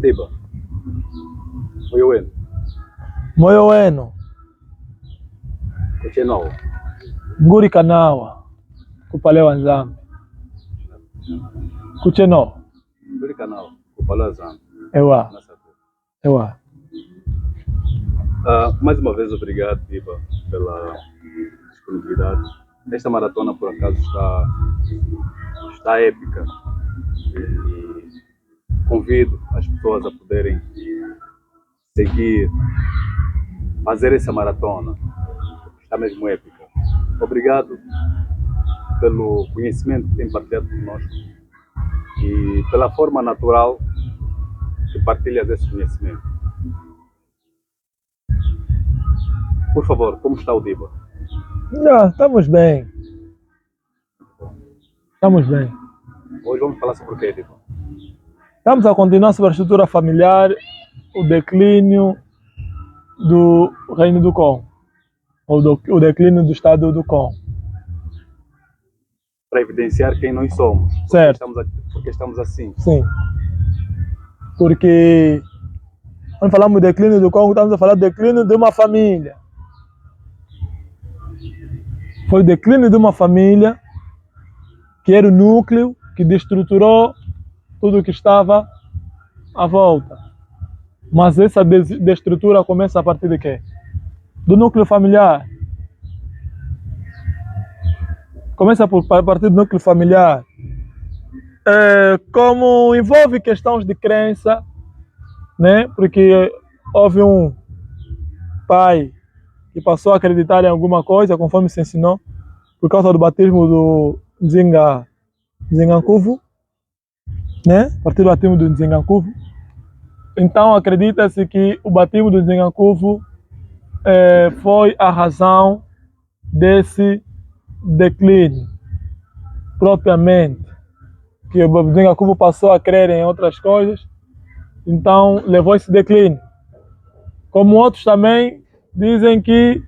Tiba. Moyoeno. Moyoeno. Kuchenao. Nguri kanawa. Kupalewa nzambi. Kucheno. Nguri kanawa. Kupalewa nzambi. Ewa. Ewa. Mais uma vez, obrigado, Tiba, pela disponibilidade. Esta maratona, por acaso, está épica. E convido as pessoas a poderem seguir, fazer essa maratona. Está mesmo épica. Obrigado pelo conhecimento que tem partilhado conosco e pela forma natural que partilhas esse conhecimento. Por favor, como está o Diba? Estamos bem. Estamos bem. Hoje vamos falar sobre o quê, Diba? Estamos a continuar sobre a estrutura familiar, o declínio do Reino do Congo, ou o declínio do Estado do Congo. Para evidenciar quem nós somos. Certo. Porque estamos assim. Sim. Porque quando falamos do declínio do Congo, estamos a falar do declínio de uma família. Foi o declínio de uma família que era o núcleo que destruturou tudo que estava à volta. Mas essa destrutura começa a partir de quê? Do núcleo familiar. Começa a partir do núcleo familiar. Como envolve questões de crença, né? Porque houve um pai que passou a acreditar em alguma coisa, conforme se ensinou, por causa do batismo do Nzingankuvu, né? A partir do batismo do Nzingankuvu. Então acredita-se que o batismo do Nzingankuvu foi a razão desse declínio, propriamente. Que o Nzingankuvu passou a crer em outras coisas, então levou esse declínio. Como outros também dizem que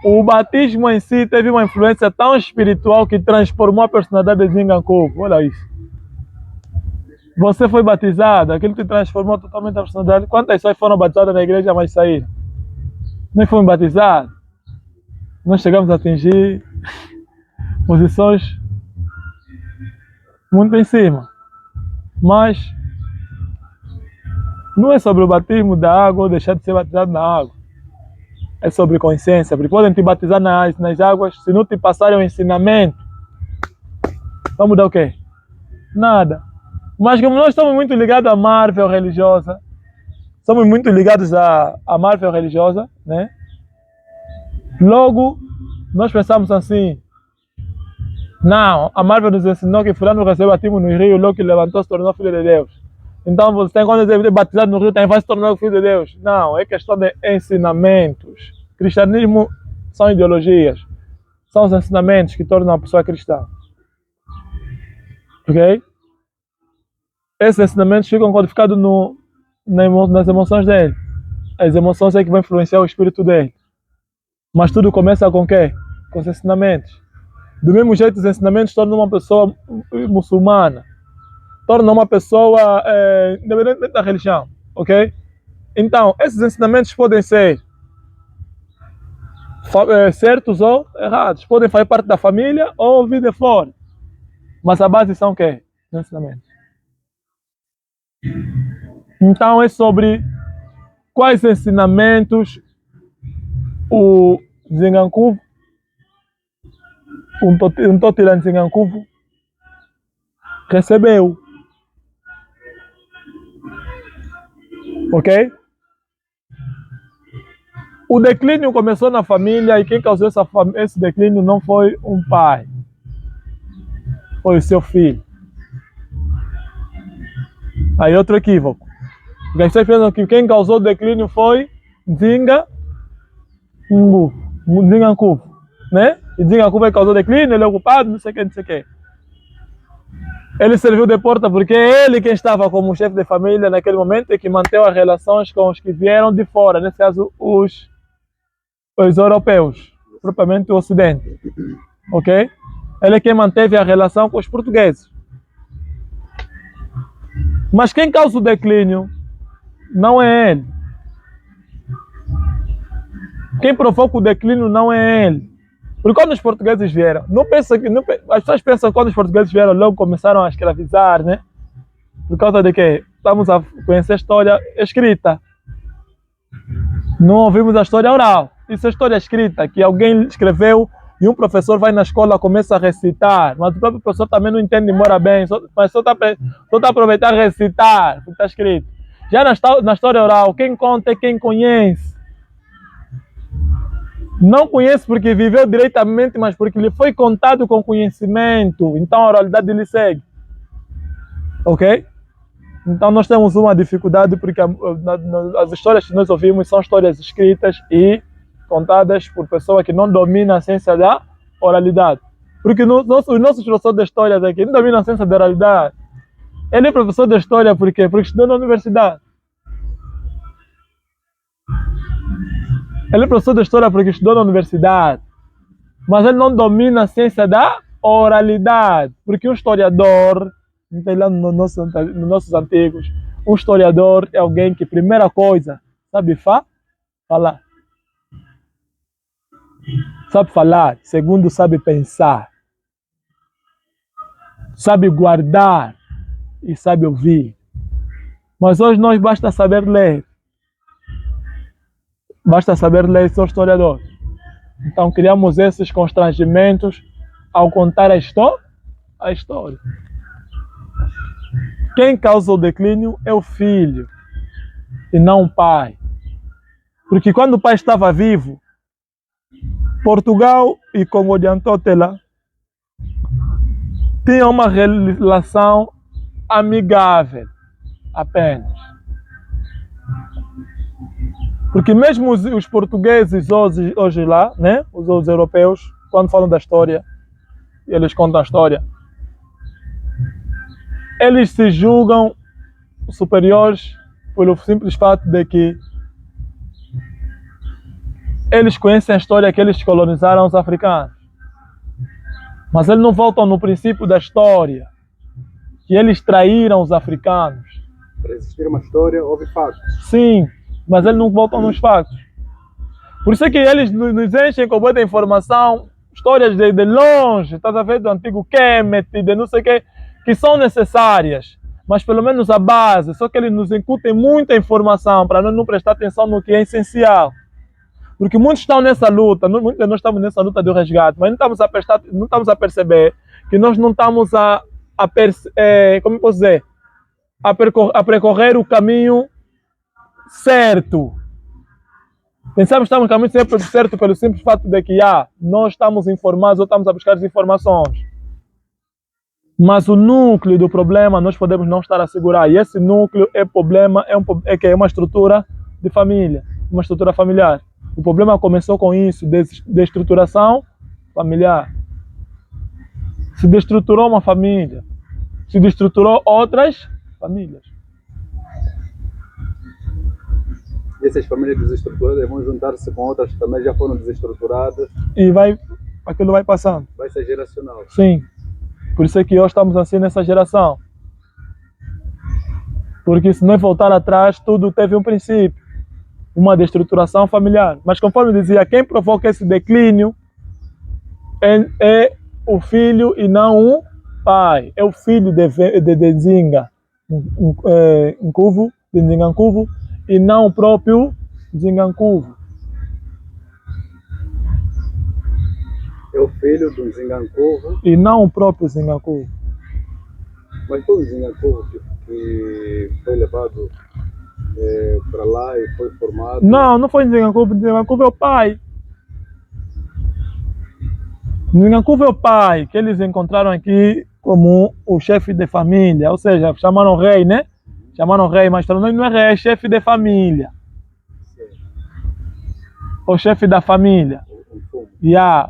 o batismo em si teve uma influência tão espiritual que transformou a personalidade de Nzingankuvu. Olha isso. Você foi batizado, aquilo te transformou totalmente a personalidade. Quantas pessoas foram batizadas na igreja, mas saíram? Nós fomos batizados. Nós chegamos a atingir posições muito em cima. Mas não é sobre o batismo da água ou deixar de ser batizado na água. É sobre consciência, porque podem te batizar nas águas, se não te passarem o ensinamento, vai mudar o quê? Nada. Mas como nós estamos muito ligados à Marvel religiosa, somos muito ligados à Marvel religiosa, né? Logo, nós pensamos assim, não, a Marvel nos ensinou que fulano recebeu batismo no rio, logo que levantou se tornou filho de Deus. Então você, quando deve ser batizado no rio, também vai se tornar filho de Deus. Não, é questão de ensinamentos. Cristianismo são ideologias. São os ensinamentos que tornam a pessoa cristã. Ok? Esses ensinamentos ficam codificados nas emoções dele. As emoções é que vão influenciar o espírito dele. Mas tudo começa com o quê? Com os ensinamentos. Do mesmo jeito, os ensinamentos tornam uma pessoa muçulmana. Tornam uma pessoa independente da religião. Ok? Então, esses ensinamentos podem ser certos ou errados. Podem fazer parte da família ou vir de fora. Mas a base são o quê? Os ensinamentos. Então é sobre quais ensinamentos o Nzingankuvu, um Totila Nzingankuvu, recebeu. Ok? O declínio começou na família e quem causou esse declínio não foi um pai, foi o seu filho. Aí outro equívoco. Porque as pessoas pensam que quem causou o declínio foi Nzingankuvu, né? E Nzingankuvu é que causou o declínio, ele é o culpado, não sei o que, não sei o que. Ele serviu de porta porque é ele quem estava como chefe de família naquele momento e que manteve as relações com os que vieram de fora, nesse caso os europeus, propriamente o Ocidente. Ok? Ele é quem manteve a relação com os portugueses. Mas quem causa o declínio não é ele. Quem provoca o declínio não é ele. Porque quando os portugueses vieram, as pessoas pensam que quando os portugueses vieram, logo começaram a escravizar, né? Por causa de quê? Estamos a conhecer a história escrita. Não ouvimos a história oral. Isso é história escrita, que alguém escreveu e um professor vai na escola, começa a recitar, mas o próprio professor também não entende, mora bem, mas só está a aproveitar e recitar o que está escrito. Já na história oral, quem conta é quem conhece. Não conhece porque viveu diretamente, mas porque lhe foi contado com conhecimento. Então a oralidade lhe segue. Ok? Então nós temos uma dificuldade porque as histórias que nós ouvimos são histórias escritas e contadas por pessoas que não dominam a ciência da oralidade. Porque os nossos professores de história aqui não dominam a ciência da oralidade. Ele é professor de história por quê? Porque estudou na universidade. Ele é professor de história porque estudou na universidade. Mas ele não domina a ciência da oralidade. Porque um historiador, lá nos nossos antigos, um historiador é alguém que, primeira coisa, sabe falar. Sabe falar. Segundo, sabe pensar. Sabe guardar e sabe ouvir. Mas hoje nós basta saber ler. Basta saber ler, sou historiador. Então criamos esses constrangimentos ao contar a história. Quem causa o declínio é o filho e não o pai. Porque quando o pai estava vivo, Portugal e Congo de Antotela tinham uma relação amigável apenas. Porque mesmo os portugueses hoje lá, né, os europeus, quando falam da história, eles contam a história, eles se julgam superiores pelo simples fato de que eles conhecem a história que eles colonizaram os africanos. Mas eles não voltam no princípio da história, que eles traíram os africanos. Para existir uma história, houve fatos. Sim, mas eles não voltam nos fatos. Por isso é que eles nos enchem com muita informação, histórias de longe, estás a ver, do antigo Kemet, de não sei o quê, que são necessárias, mas pelo menos a base, só que eles nos incutem muita informação para nós não prestar atenção no que é essencial. Porque muitos estão nessa luta, muitos de nós estamos nessa luta do resgate, mas não estamos a perceber que nós não estamos como posso dizer, a percorrer o caminho certo. Pensamos que estamos no caminho sempre certo pelo simples fato de que nós estamos informados ou estamos a buscar as informações. Mas o núcleo do problema nós podemos não estar a segurar. E esse núcleo é problema, é uma estrutura de família, uma estrutura familiar. O problema começou com isso, de estruturação familiar. Se destruturou uma família, se destruturou outras famílias. E essas famílias desestruturadas vão juntar-se com outras que também já foram desestruturadas. E aquilo vai passando. Vai ser geracional. Sim. Por isso é que hoje estamos assim nessa geração. Porque se nós voltar atrás, tudo teve um princípio. Uma destruturação familiar. Mas conforme dizia, quem provoca esse declínio é o filho e não o pai. É o filho de Nzinga Nkuvu, de Nzingankuvu, e não o próprio Nzingankuvu. É o filho do Nzingankuvu e não o próprio Nzingankuvu. Mas foi o Nzingankuvu que foi levado para lá e foi formado? Não foi Nzingankuvu. Nzingankuvu é o pai. Nzingankuvu é o pai, que eles encontraram aqui como o chefe de família, ou seja, chamaram rei, né? Chamaram rei, mas para nós não é rei, é chefe de família. O chefe da família.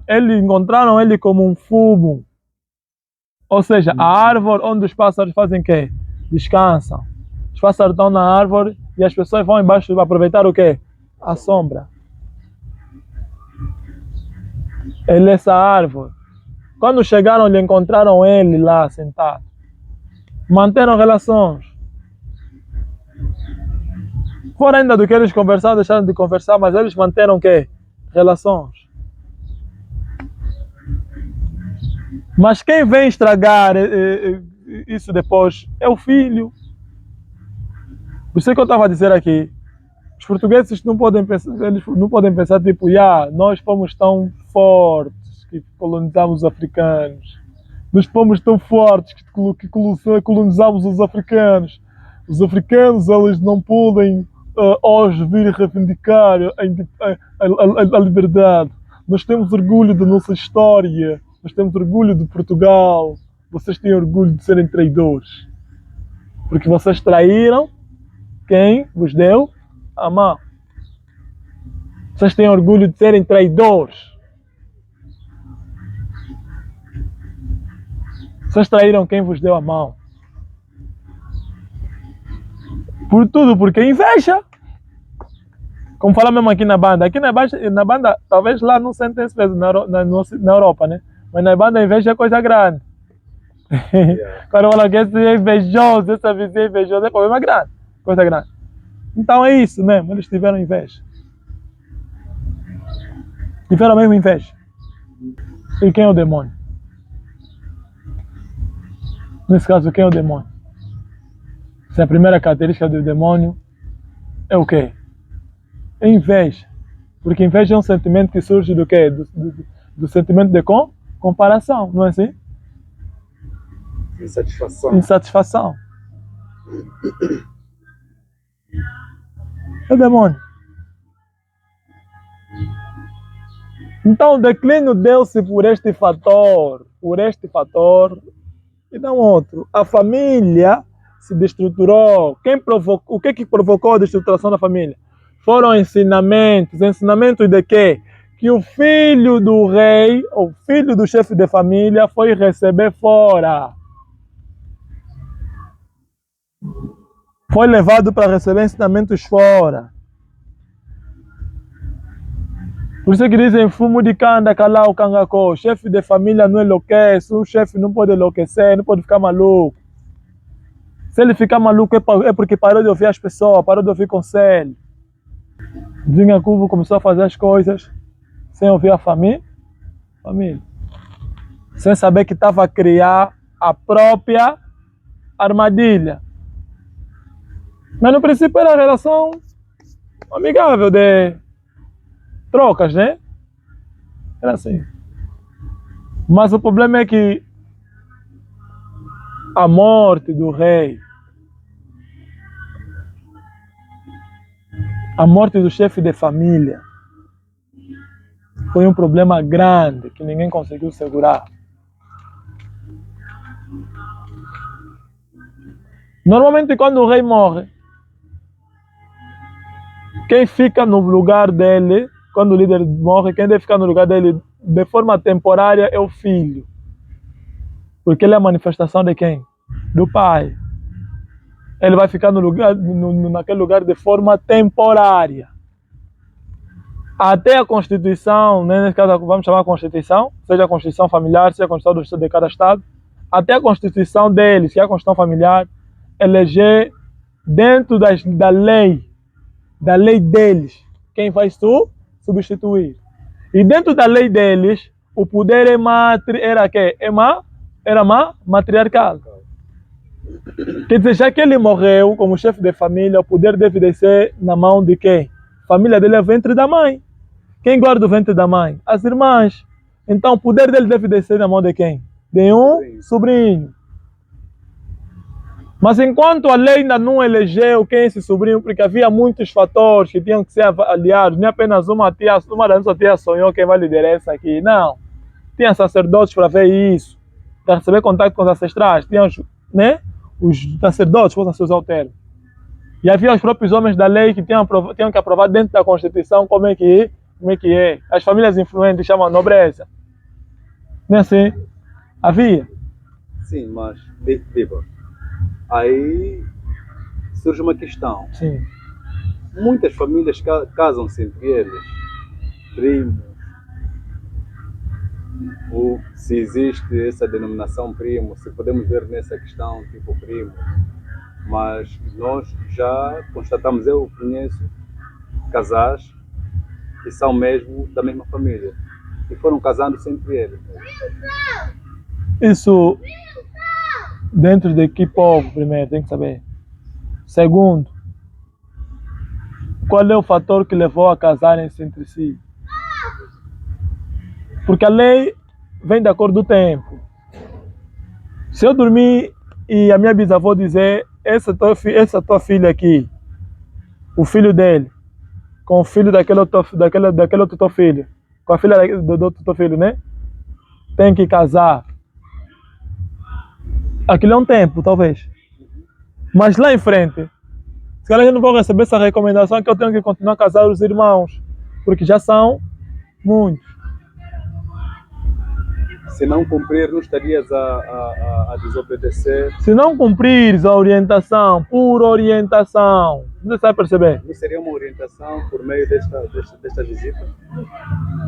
Eles encontraram ele como um fumo. Ou seja, a árvore onde os pássaros fazem o quê? Descansam. Os pássaros estão na árvore e as pessoas vão embaixo para aproveitar o quê? A sombra. Ele é essa árvore. Quando chegaram, lhe encontraram ele lá sentado. Manteram relações. Fora ainda do que eles conversaram, deixaram de conversar, mas eles manteram o quê? Relações. Mas quem vem estragar isso depois é o filho. Por isso que eu estava a dizer aqui, os portugueses não podem pensar, eles não podem pensar tipo, nós fomos tão fortes que colonizamos os africanos. Nós fomos tão fortes que colonizamos os africanos. Os africanos, eles não podem hoje vir reivindicar a liberdade. Nós temos orgulho da nossa história. Nós temos orgulho de Portugal. Vocês têm orgulho de serem traidores. Porque vocês traíram quem vos deu a mão. Vocês têm orgulho de serem traidores. Vocês traíram quem vos deu a mão. Por tudo, porque inveja. Como fala mesmo aqui na banda. Aqui na banda, talvez lá não sentem esse peso na Europa, né? Mas na banda a inveja é coisa grande. Quando fala que esse é invejoso, essa vizinha é invejosa, é problema grande. Coisa grande. Então é isso mesmo, eles tiveram inveja. Tiveram mesmo inveja. E quem é o demônio? Nesse caso, quem é o demônio? Se a primeira característica do demônio é o quê? É inveja. Porque inveja é um sentimento que surge do quê? Do sentimento de comparação, não é assim? Insatisfação. Insatisfação. É o demônio. Então o declínio deu-se por este fator e não outro. A família se destruturou. O que provocou a destruturação da família? Foram ensinamentos. Ensinamentos de quê? Que o filho do rei, o filho do chefe de família foi receber fora. Foi levado para receber ensinamentos fora. Por isso que dizem, fumo de canda, calar o cangacô. O chefe de família não enlouquece, o chefe não pode enlouquecer, não pode ficar maluco. Se ele ficar maluco é porque parou de ouvir as pessoas, parou de ouvir conselho. Vinha Cubo começou a fazer as coisas sem ouvir a família. Sem saber que estava a criar a própria armadilha. Mas no princípio era uma relação amigável de trocas, né? Era assim. Mas o problema é que a morte do rei, a morte do chefe de família, foi um problema grande que ninguém conseguiu segurar. Normalmente quando o rei morre, quem fica no lugar dele, quando o líder morre, quem deve ficar no lugar dele de forma temporária é o filho. Porque ele é a manifestação de quem? Do pai. Ele vai ficar no lugar, naquele lugar de forma temporária. Até a Constituição, né, nesse caso vamos chamar a Constituição, seja a Constituição familiar, seja a Constituição de cada Estado, até a Constituição deles, que é a Constituição familiar, eleger dentro da lei deles, quem vai substituir. E dentro da lei deles, o poder era matriarcal. Quer dizer, já que ele morreu como chefe de família, o poder deve descer na mão de quem? A família dele é o ventre da mãe. Quem guarda o ventre da mãe? As irmãs. Então o poder dele deve descer na mão de quem? De um sobrinho. Mas enquanto a lei ainda não elegeu quem é esse sobrinho, porque havia muitos fatores que tinham que ser avaliados, nem apenas uma das nossas tias sonhou quem vai liderar isso aqui. Não. Tinha sacerdotes para ver isso, para receber contato com os ancestrais. Tinha os sacerdotes, fossem seus alteros. E havia os próprios homens da lei que tinham que aprovar dentro da Constituição como é que é. As famílias influentes chamam nobreza. Não é assim? Havia. Sim, mas, viva. Aí surge uma questão. Sim. Muitas famílias casam-se entre eles, primos, ou se existe essa denominação primo, se podemos ver nessa questão tipo primo, Mas nós já constatamos, eu conheço casais que são mesmo da mesma família e foram casando entre eles. Isso dentro de que povo, primeiro, tem que saber. Segundo, qual é o fator que levou a casarem-se entre si? Porque a lei vem de acordo do tempo. Se eu dormir e a minha bisavó dizer, essa tua filha aqui, o filho dele, com o filho daquele outro teu filho, com a filha do outro teu filho, né? Tem que casar. Aquilo é um tempo, talvez. Mas lá em frente, se calhar eu não vou receber essa recomendação que eu tenho que continuar a casar os irmãos, porque já são muitos. Se não cumprir, não estarias a desobedecer. Se não cumprires a orientação, por orientação, você vai perceber? Não seria uma orientação por meio desta visita?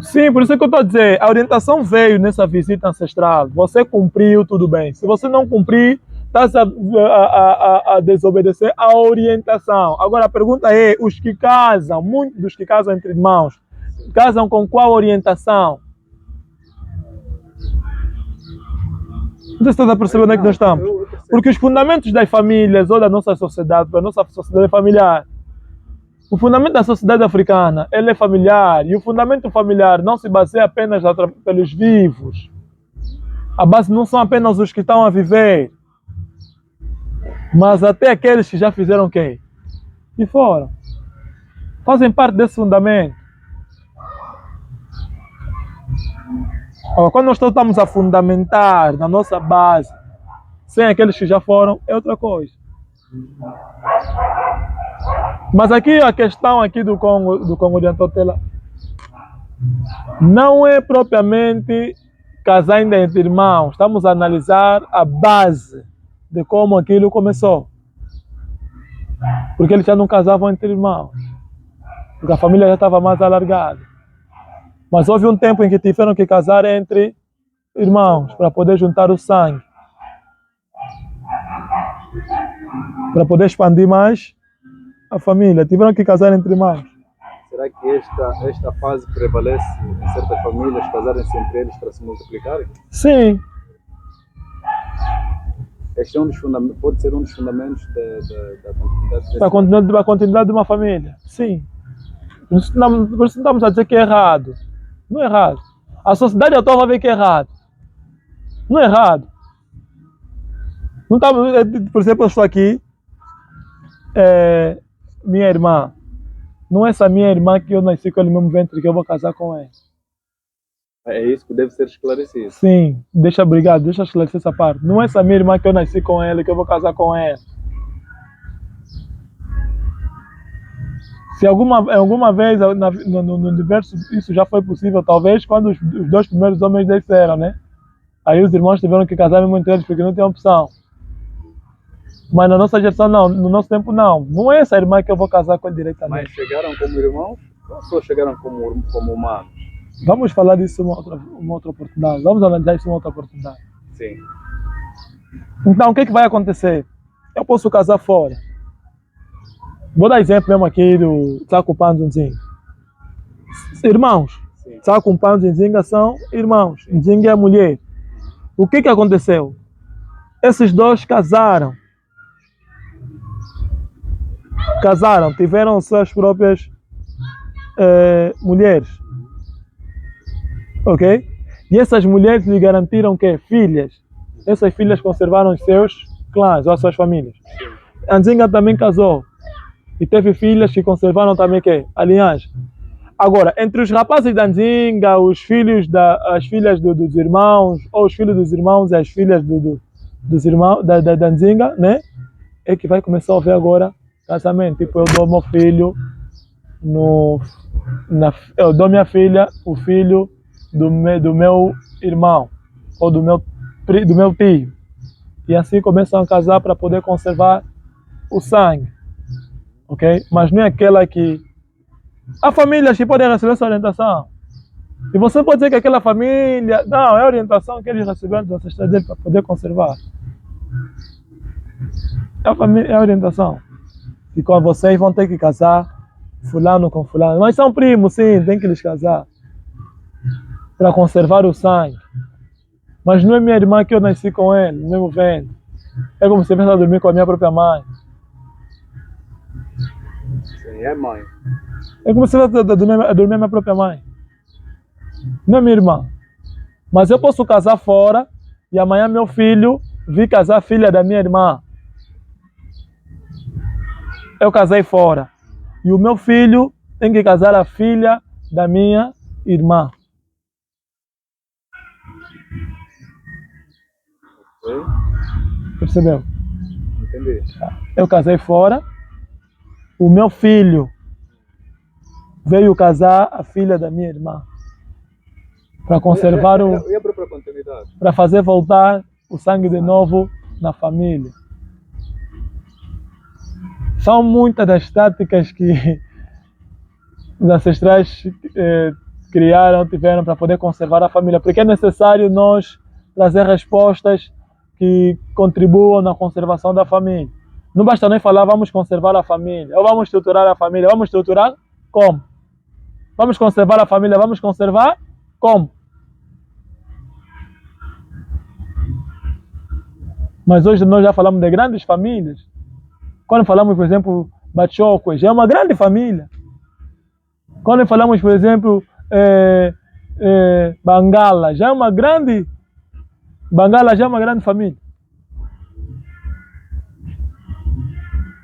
Sim, por isso é que eu estou a dizer, a orientação veio nessa visita ancestral. Você cumpriu, tudo bem. Se você não cumprir, está a desobedecer a orientação. Agora a pergunta é, os que casam, muitos dos que casam entre irmãos, casam com qual orientação? Não sei se estás a perceber onde é que nós estamos. Porque os fundamentos das famílias ou da nossa sociedade, da nossa sociedade familiar, o fundamento da sociedade africana, ele é familiar. E o fundamento familiar não se baseia apenas pelos vivos. A base não são apenas os que estão a viver, mas até aqueles que já fizeram o quê? E foram. Fazem parte desse fundamento. Agora, quando nós estamos a fundamentar na nossa base, sem aqueles que já foram, é outra coisa. Mas aqui a questão aqui do Congo de Antotela não é propriamente casar ainda entre irmãos. Estamos a analisar a base de como aquilo começou. Porque eles já não casavam entre irmãos. Porque a família já estava mais alargada. Mas houve um tempo em que tiveram que casar entre irmãos para poder juntar o sangue. Para poder expandir mais a família. Tiveram que casar entre irmãos. Será que esta fase prevalece em certas famílias, casarem-se entre eles para se multiplicarem? Sim. Este é pode ser um dos fundamentos da continuidade. Da continuidade de uma família. Sim. Por isso não estamos a dizer que é errado. Não é errado. A sociedade atual vai ver que é errado. Não é errado. Não tá, por exemplo, eu estou aqui, minha irmã. Não é essa minha irmã que eu nasci com ele mesmo ventre que eu vou casar com ela. É isso que deve ser esclarecido. Sim, deixa esclarecer essa parte. Não é essa minha irmã que eu nasci com ela que eu vou casar com ela. Se alguma vez no universo isso já foi possível, talvez quando os dois primeiros homens desceram, né? Aí os irmãos tiveram que casar mesmo entre eles porque não tinha opção. Mas na nossa geração não, no nosso tempo não. Não é essa irmã que eu vou casar com ele diretamente. Mas chegaram como irmãos ou só chegaram como humanos? Vamos falar disso uma outra oportunidade. Vamos analisar isso uma outra oportunidade. Sim. Então o que vai acontecer? Eu posso casar fora. Vou dar exemplo mesmo aqui do Tsaco Panzo Nzinga. Irmãos. Tsaco Panzo e Nzinga são irmãos. Nzinga é a mulher. O que aconteceu? Esses dois casaram, tiveram suas próprias mulheres. Ok? E essas mulheres lhe garantiram que filhas. Essas filhas conservaram os seus clãs ou as suas famílias. A Nzinga também casou. E teve filhas que conservaram também que? A linhagem. Agora, entre os rapazes da Nzinga, as filhas dos irmãos, ou os filhos dos irmãos e as filhas dos irmãos da Nzinga, né? É que vai começar a haver agora casamento. Tipo, eu dou meu filho, eu dou minha filha, o filho do meu irmão, ou do meu tio. E assim começam a casar para poder conservar o sangue. Ok? Mas não é aquela que... Há famílias que podem receber essa orientação. E você pode dizer que aquela família... Não, é a orientação que eles receberam dos ancestrais dele para poder conservar. É a família, é a orientação. E com vocês vão ter que casar fulano com fulano. Mas são primos, sim, tem que lhes casar. Para conservar o sangue. Mas não é minha irmã que eu nasci com ele, no mesmo ventre. É como se eu estivesse a dormir com a minha própria mãe. Sim, é mãe. É como se eu estivesse a dormir com a minha própria mãe. Não é minha irmã. Mas eu posso casar fora e amanhã meu filho vir casar a filha da minha irmã. Eu casei fora. E o meu filho tem que casar a filha da minha irmã. Ok? Percebeu? Entendi. Eu casei fora. O meu filho veio casar a filha da minha irmã. Para conservar o... E a própria continuidade? Para fazer voltar o sangue de novo na família. São muitas das táticas que os ancestrais tiveram para poder conservar a família, porque é necessário nós trazer respostas que contribuam na conservação da família. Não basta nem falar, vamos conservar a família, ou vamos estruturar a família. Vamos estruturar como? Vamos conservar a família, vamos conservar como? Mas hoje nós já falamos de grandes famílias. Quando falamos, por exemplo, Bachokwe, já é uma grande família. Quando falamos, por exemplo, Bangala, já é uma grande... Bangala já é uma grande família.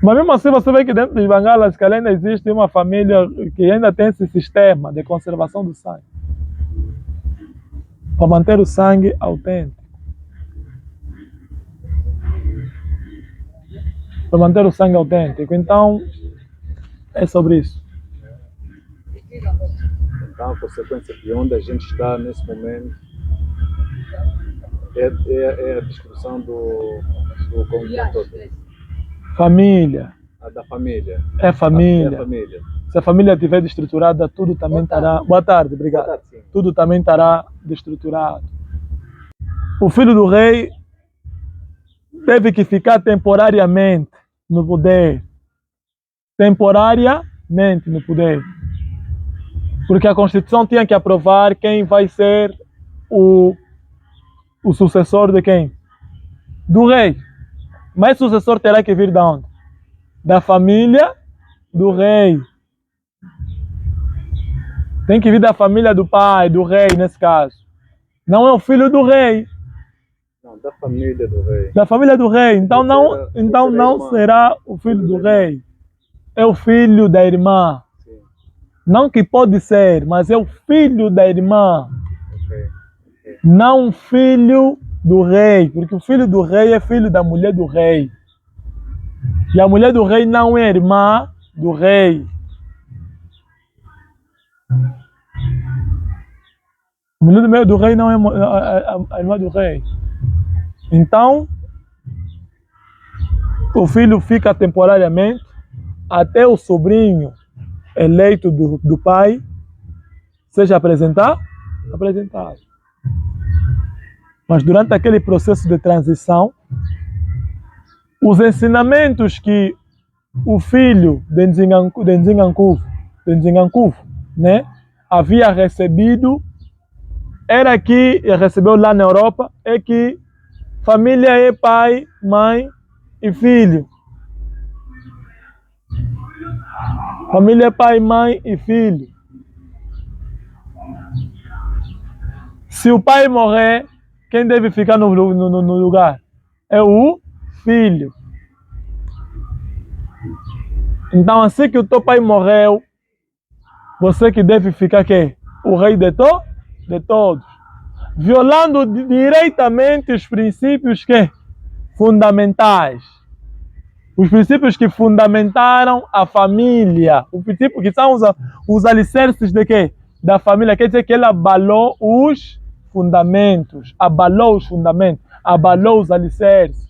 Mas mesmo assim você vê que dentro de Bangala, se calhar ainda existe uma família que ainda tem esse sistema de conservação do sangue. Para manter o sangue autêntico. Para manter o sangue autêntico. Então, é sobre isso. Então, a consequência de onde a gente está nesse momento é a descrição do conjunto todo. Família. A da família. É família. É a família. Se a família estiver destruturada, tudo também estará... Boa tarde, obrigado. Boa tarde, sim. Tudo também estará destruturado. O filho do rei teve que ficar temporariamente no poder. Temporariamente no poder. Porque a Constituição tinha que aprovar quem vai ser o sucessor de quem? Do rei. Mas o sucessor terá que vir de onde? Da família do rei. Tem que vir da família do pai, do rei, nesse caso. Não é o filho do rei. Não, da família do rei. Da família do rei. Então não será o filho do rei. É o filho da irmã. Sim. Não que pode ser, mas é o filho da irmã. Okay. Não filho do rei. Porque o filho do rei é filho da mulher do rei. E a mulher do rei não é irmã do rei. A mulher do rei não é a irmã do rei. Então, o filho fica temporariamente até o sobrinho eleito do pai seja apresentado. Mas durante aquele processo de transição, os ensinamentos que o filho de Nzingankuvu, né, havia recebido, era que recebeu lá na Europa, é que família é pai, mãe e filho. Família é pai, mãe e filho. Se o pai morrer, quem deve ficar no lugar? É o filho. Então, assim que o teu pai morreu, você que deve ficar quê? O rei de todos. Violando diretamente os princípios que? Fundamentais. Os princípios que fundamentaram a família. Os princípios que são os alicerces de quê? Da família. Quer dizer que ele abalou os fundamentos. Abalou os fundamentos. Abalou os alicerces.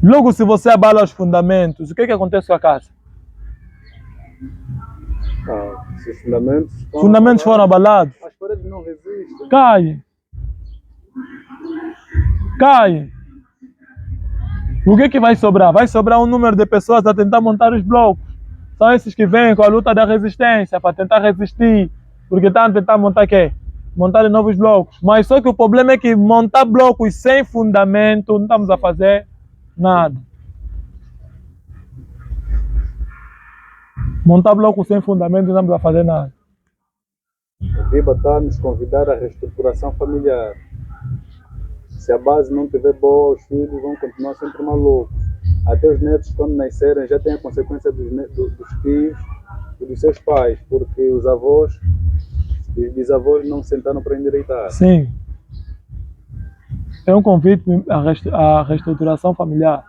Logo, se você abala os fundamentos, o que acontece com a casa? Se os fundamentos foram abalados, as paredes não resistem. Caem. O que vai sobrar? Vai sobrar um número de pessoas a tentar montar os blocos. São esses que vêm com a luta da resistência, para tentar resistir. Porque estão a tentar montar o quê? Montar novos blocos. Mas só que o problema é que montar blocos sem fundamento, não estamos a fazer nada. Montar blocos sem fundamento, não estamos a fazer nada. O Biba está a nos convidar à reestruturação familiar. Se a base não estiver boa, os filhos vão continuar sempre malucos. Até os netos, quando nascerem, já têm a consequência dos tios e dos seus pais, porque os avós e os bisavós não sentaram para endireitar. Sim. É um convite à reestruturação familiar.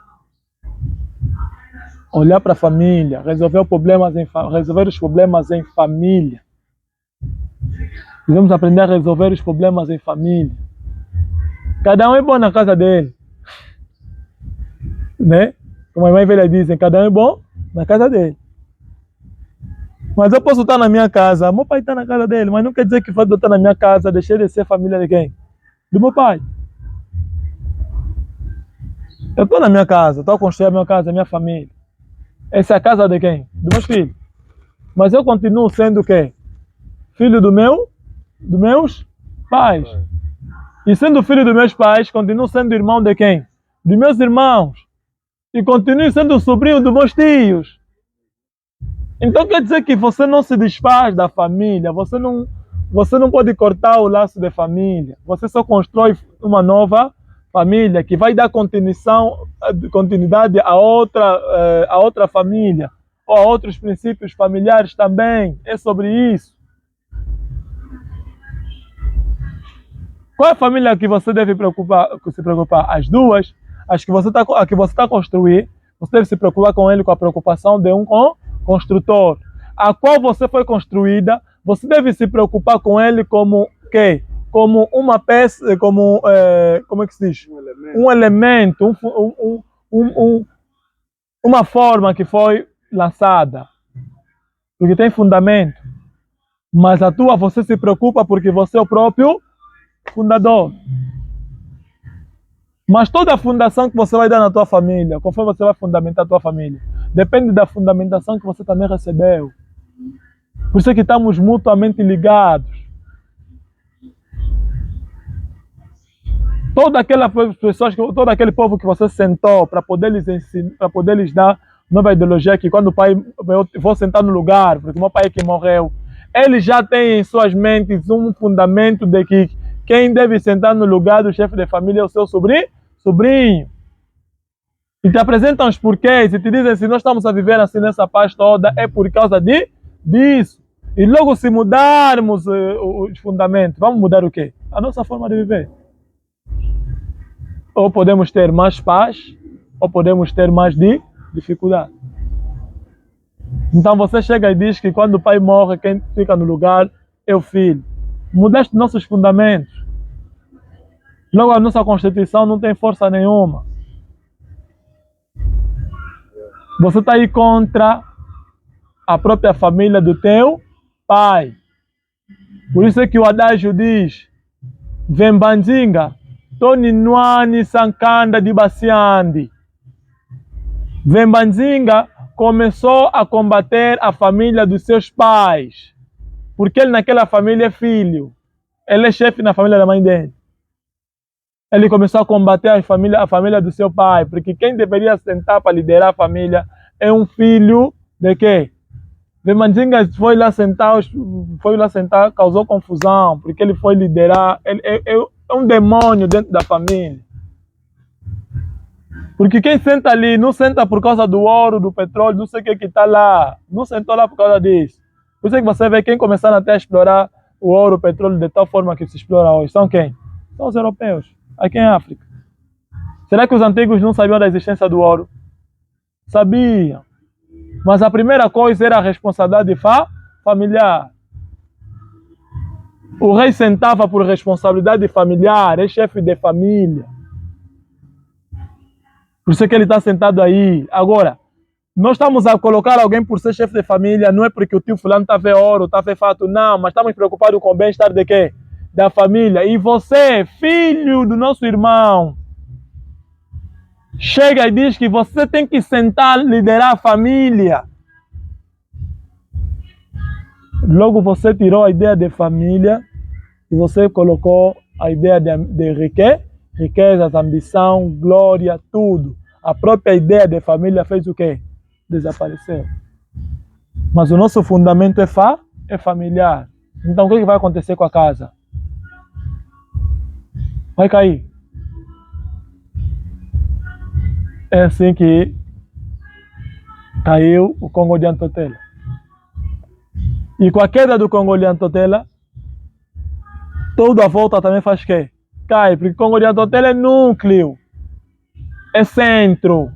Olhar para a família, resolver os problemas em família. Devemos aprender a resolver os problemas em família. Cada um é bom na casa dele. Né? Como a mãe velha dizem, cada um é bom na casa dele. Mas eu posso estar na minha casa, meu pai está na casa dele, mas não quer dizer que o fato de eu estar na minha casa, deixei de ser família de quem? Do meu pai. Eu estou na minha casa, estou a construir a minha casa, a minha família. Essa é a casa de quem? Dos meus filhos. Mas eu continuo sendo o quê? Filho dos meus pais. E sendo filho dos meus pais, continuo sendo irmão de quem? Dos meus irmãos. E continuo sendo sobrinho dos meus tios. Então quer dizer que você não se desfaz da família, você não pode cortar o laço de família. Você só constrói uma nova família que vai dar continuidade a outra família, ou a outros princípios familiares também. É sobre isso. Qual é a família que você deve se preocupar? As duas, as que você está a construir, você deve se preocupar com ele com a preocupação de um construtor. A qual você foi construída, você deve se preocupar com ele como quê? Como uma peça, como é que se diz? Um elemento, uma forma que foi lançada. Porque tem fundamento. Mas a tua, você se preocupa porque você é o próprio fundador. Mas toda a fundação que você vai dar na tua família, conforme você vai fundamentar a tua família, depende da fundamentação que você também recebeu. Por isso é que estamos mutuamente ligados. Todas aquelas pessoas, todo aquele povo que você sentou para poder lhes ensinar, para poder lhes dar nova ideologia, que quando o pai, eu vou sentar no lugar, porque meu pai é que morreu, ele já tem em suas mentes um fundamento de que quem deve sentar no lugar do chefe de família é o seu sobrinho. E te apresentam os porquês e te dizem se nós estamos a viver assim nessa paz toda é por causa disso. E logo se mudarmos os fundamentos, vamos mudar o quê? A nossa forma de viver. Ou podemos ter mais paz, ou podemos ter mais dificuldade. Então você chega e diz que quando o pai morre, quem fica no lugar é o filho. Mudaste nossos fundamentos. Logo a nossa Constituição não tem força nenhuma. Você está aí contra a própria família do teu pai. Por isso é que o adágio diz: Vembanzinga, Toni Nwani Sankanda de Baciandi. Vembanzinga começou a combater a família dos seus pais. Porque ele naquela família é filho. Ele é chefe na família da mãe dele. Ele começou a combater a família do seu pai. Porque quem deveria sentar para liderar a família é um filho de quê? Vembanzinga foi lá sentar, causou confusão. Porque ele foi liderar. Ele é um demônio dentro da família. Porque quem senta ali não senta por causa do ouro, do petróleo, não sei o que está lá. Não sentou lá por causa disso. Por isso é que você vê quem começaram até a explorar o ouro, o petróleo de tal forma que se explora hoje. São quem? São os europeus, aqui em África. Será que os antigos não sabiam da existência do ouro? Sabiam. Mas a primeira coisa era a responsabilidade familiar. O rei sentava por responsabilidade familiar, é chefe de família. Por isso é que ele está sentado aí. Agora, nós estamos a colocar alguém por ser chefe de família, não é porque o tio fulano está a ver ouro, está a ver fato, não, mas estamos preocupados com o bem-estar de quê? Da família. E você, filho do nosso irmão, chega e diz que você tem que sentar, liderar a família. Logo você tirou a ideia de família e você colocou a ideia de riqueza, ambição, glória, tudo. A própria ideia de família fez o quê? Desapareceu. Mas o nosso fundamento é familiar. Então o que vai acontecer com a casa? Vai cair. É assim que caiu o Congo de Antotela. E com a queda do Congo de Antotela, toda a volta também faz o quê? Cai, porque o Congo de Antotela é núcleo, é centro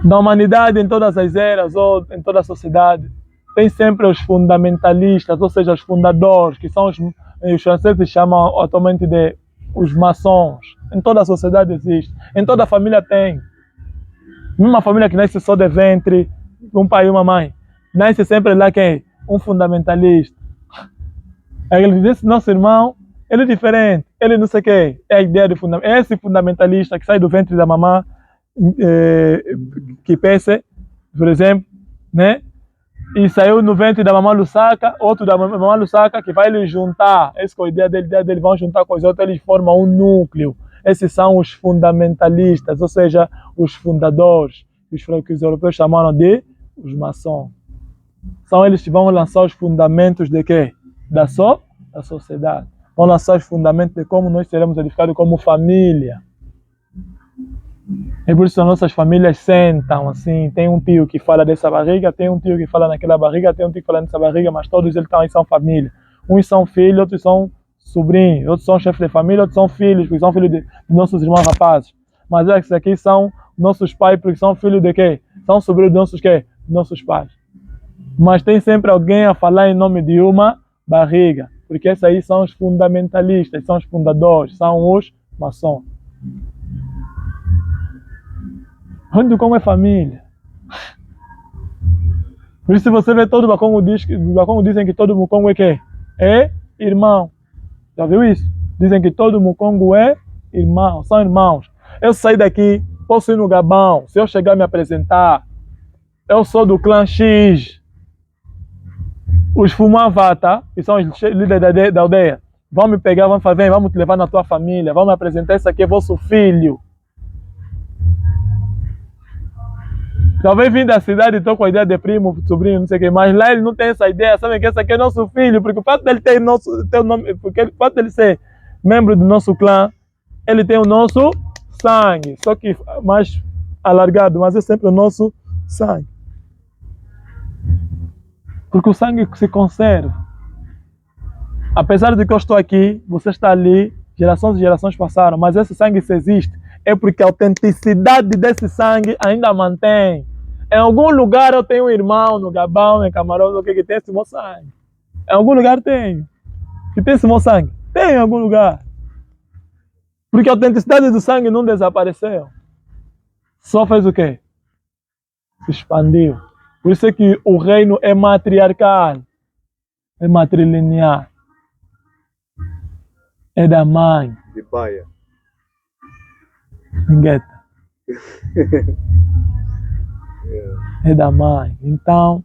da humanidade em todas as eras ou em toda a sociedade. Tem sempre os fundamentalistas, ou seja, os fundadores, que são os franceses chamam atualmente de os maçons. Em toda a sociedade existe, em toda a família tem. Uma família que nasce só de ventre, um pai e uma mãe, nasce sempre lá quem? Um fundamentalista. Ele diz, nosso irmão, ele é diferente, ele não sei o quê. É a ideia de fundamentalista. É esse fundamentalista que sai do ventre da mamã, que pensa, por exemplo, né? E saiu no ventre da mamãe Lusaka, outro da mamãe Lusaka, que vai lhe juntar. Essa é a ideia dele, vão juntar com os outros, eles formam um núcleo. Esses são os fundamentalistas, ou seja, os fundadores, que os europeus chamaram de os maçons. São eles que vão lançar os fundamentos de quê? Da sociedade. Vão lançar os fundamentos de como nós seremos edificados como família. É por isso que as nossas famílias sentam assim, tem um tio que fala dessa barriga, tem um tio que fala naquela barriga, tem um tio que fala nessa barriga, mas todos eles são família. Uns são filhos, outros são sobrinhos, outros são chefes de família, outros são filhos, porque são filhos de nossos irmãos rapazes. Mas esses aqui são nossos pais, porque são filhos de quê? São sobrinhos de nossos quê? Nossos pais. Mas tem sempre alguém a falar em nome de uma barriga, porque esses aí são os fundamentalistas, são os fundadores, são os maçons. Onde como é família? Por isso, se você vê todo Bakongo, dizem que todo Mukongo é quê? É irmão. Já viu isso? Dizem que todo Mukongo é irmão, são irmãos. Eu saí daqui, posso ir no Gabão, se eu chegar a me apresentar, eu sou do clã X. Os Fumavata, que são os líderes da aldeia, vão me pegar, vão falar, vem, vamos te levar na tua família, vão me apresentar, esse aqui é vosso filho. Talvez vim da cidade e estou com a ideia de primo, sobrinho, não sei o que, mas lá ele não tem essa ideia, sabe que esse aqui é nosso filho, porque o fato dele ter o nome, porque o fato dele ser membro do nosso clã, ele tem o nosso sangue, só que mais alargado, mas é sempre o nosso sangue. Porque o sangue se conserva. Apesar de que eu estou aqui, você está ali, gerações e gerações passaram, mas esse sangue se existe, é porque a autenticidade desse sangue ainda mantém. Em algum lugar eu tenho um irmão no Gabão, em Camarões, que tem esse meu sangue. Em algum lugar tenho. Que tem esse meu sangue. Tem em algum lugar. Porque a autenticidade do sangue não desapareceu. Só fez o quê? Se expandiu. Por isso é que o reino é matriarcal. É matrilinear. É da mãe. De paia. Ningueta. É da mãe. Então,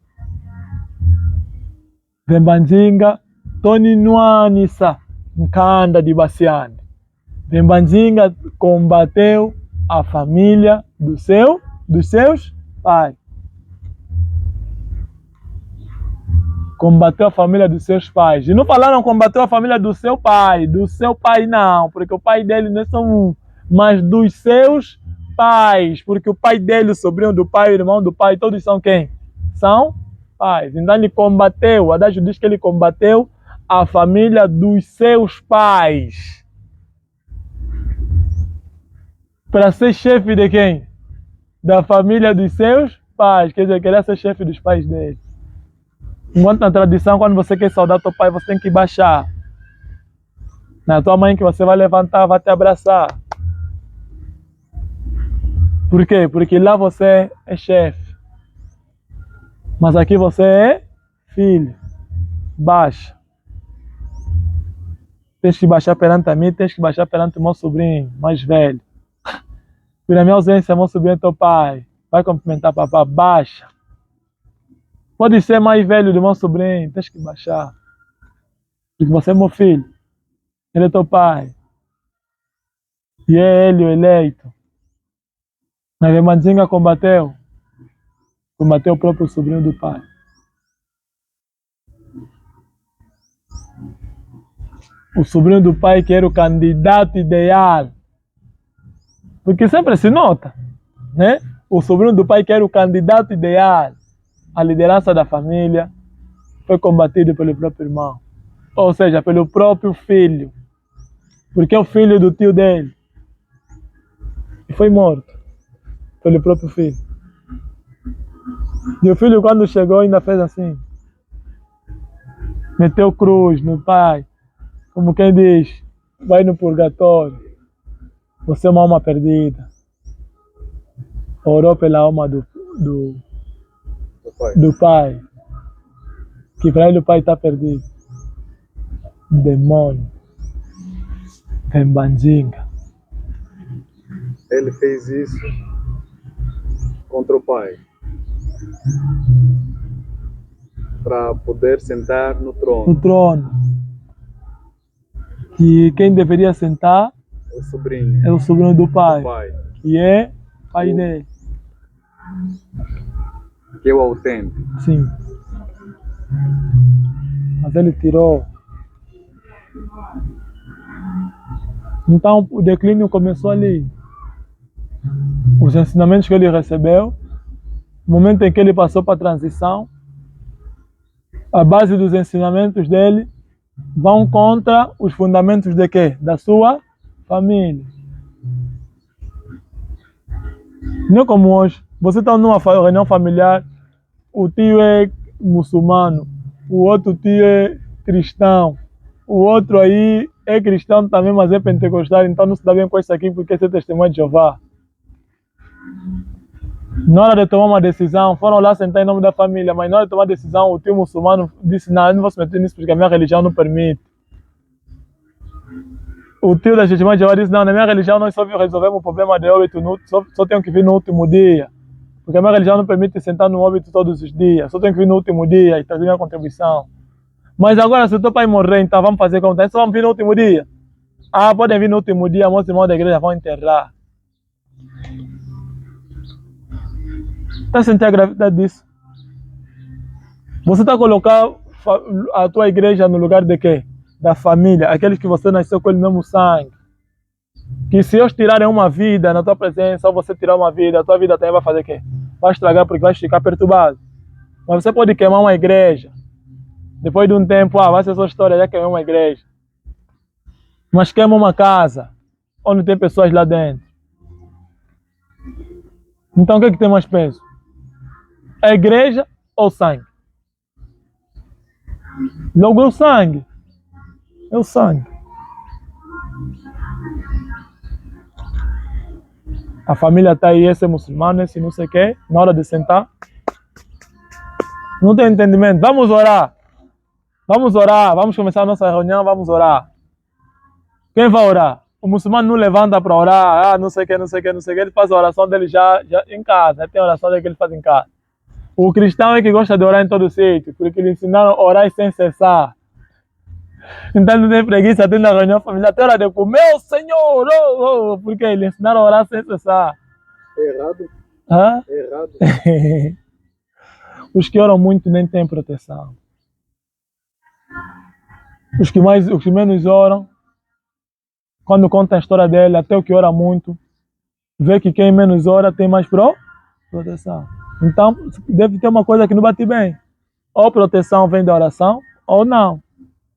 Vembanzinga, Tony Nuanissa, Nkanda de Baciane. Vembanzinga combateu a família dos seus pais. Combateu a família dos seus pais. E não falaram combateu a família do seu pai não, porque o pai dele não é só um, mas dos seus pais, porque o pai dele, o sobrinho do pai, o irmão do pai, todos são quem? São pais. Então ele combateu, o Adágio diz que ele combateu a família dos seus pais. Para ser chefe de quem? Da família dos seus pais, quer dizer, queria ser chefe dos pais dele. Enquanto na tradição, quando você quer saudar teu pai, você tem que baixar. Na tua mãe que você vai levantar, vai te abraçar. Por quê? Porque lá você é chefe. Mas aqui você é filho. Baixa. tens que baixar perante a mim, tens que baixar perante o meu sobrinho mais velho. E na minha ausência, meu sobrinho é teu pai. Vai cumprimentar papai, baixa. Pode ser mais velho do meu sobrinho, tens que baixar. Porque você é meu filho. Ele é teu pai. E é ele o eleito. Mas a Mandinga combateu. Combateu o próprio sobrinho do pai. O sobrinho do pai que era o candidato ideal. Porque sempre se nota, né? O sobrinho do pai que era o candidato ideal à liderança da família foi combatido pelo próprio irmão. Ou seja, pelo próprio filho. Porque é o filho do tio dele. E foi morto pelo próprio filho. E o filho, quando chegou, ainda fez assim. Meteu cruz no pai. Como quem diz, vai no purgatório. Você é uma alma perdida. Orou pela alma do pai. Que para ele o pai está perdido. Demônio. Mandinga. Ele fez isso contra o pai. Para poder sentar no No trono. trono. Que quem deveria sentar O sobrinho. é o sobrinho do pai. O pai. Que é pai dele. Que é o autêntico. Sim. Mas ele tirou. Então o declínio começou ali. Os ensinamentos que ele recebeu, no momento em que ele passou para a transição, a base dos ensinamentos dele vão contra os fundamentos de quê? Da sua família. Não é como hoje. Você está numa reunião familiar, o tio é muçulmano, o outro tio é cristão, o outro aí é cristão também, mas é pentecostal, então não se dá bem com isso aqui porque esse é testemunho de Jeová. Na hora de tomar uma decisão, foram lá sentar em nome da família, mas na hora de tomar decisão, o tio muçulmano disse, não, eu não vou se meter nisso porque a minha religião não permite. O tio da testemunha de Jeová disse, não, na minha religião nós só resolvemos o problema de óbito, só tenho que vir no último dia. Porque a minha religião não permite sentar no óbito todos os dias, só tenho que vir no último dia e trazer minha contribuição. Mas agora, se o teu pai morrer, então vamos fazer como? Então só vamos vir no último dia. Ah, podem vir no último dia, meus irmãos da igreja vão enterrar. Está sentindo a gravidade disso? Você está a colocar a tua igreja no lugar de quê? Da família, aqueles que você nasceu com ele mesmo sangue. Que se eles tirarem uma vida na tua presença, ou você tirar uma vida, a tua vida também vai fazer o quê? Vai estragar porque vai ficar perturbado. Mas você pode queimar uma igreja. Depois de um tempo, vai ser sua história, já queimou uma igreja. Mas queima uma casa, onde tem pessoas lá dentro. Então o que é que tem mais peso? A igreja ou o sangue? Logo é o sangue. É o sangue. A família está aí, esse é muçulmano, esse não sei o quê. Na hora de sentar, não tem entendimento. Vamos orar. Vamos orar. Vamos começar a nossa reunião, vamos orar. Quem vai orar? O muçulmano não levanta para orar. Não sei o que, não sei o que, não sei o que. Ele faz a oração dele já em casa. Tem a oração dele que ele faz em casa. O cristão é que gosta de orar em todo sítio, porque lhe ensinaram a orar sem cessar. Então não tem preguiça, tem na reunião familiar, tem hora de comer, Senhor, porque lhe ensinaram a orar sem cessar. É errado? Hã? É errado. Os que oram muito nem têm proteção. Os que menos oram, quando contam a história dele, até o que ora muito, vê que quem menos ora tem mais proteção. Então, deve ter uma coisa que não bate bem. Ou proteção vem da oração, ou não.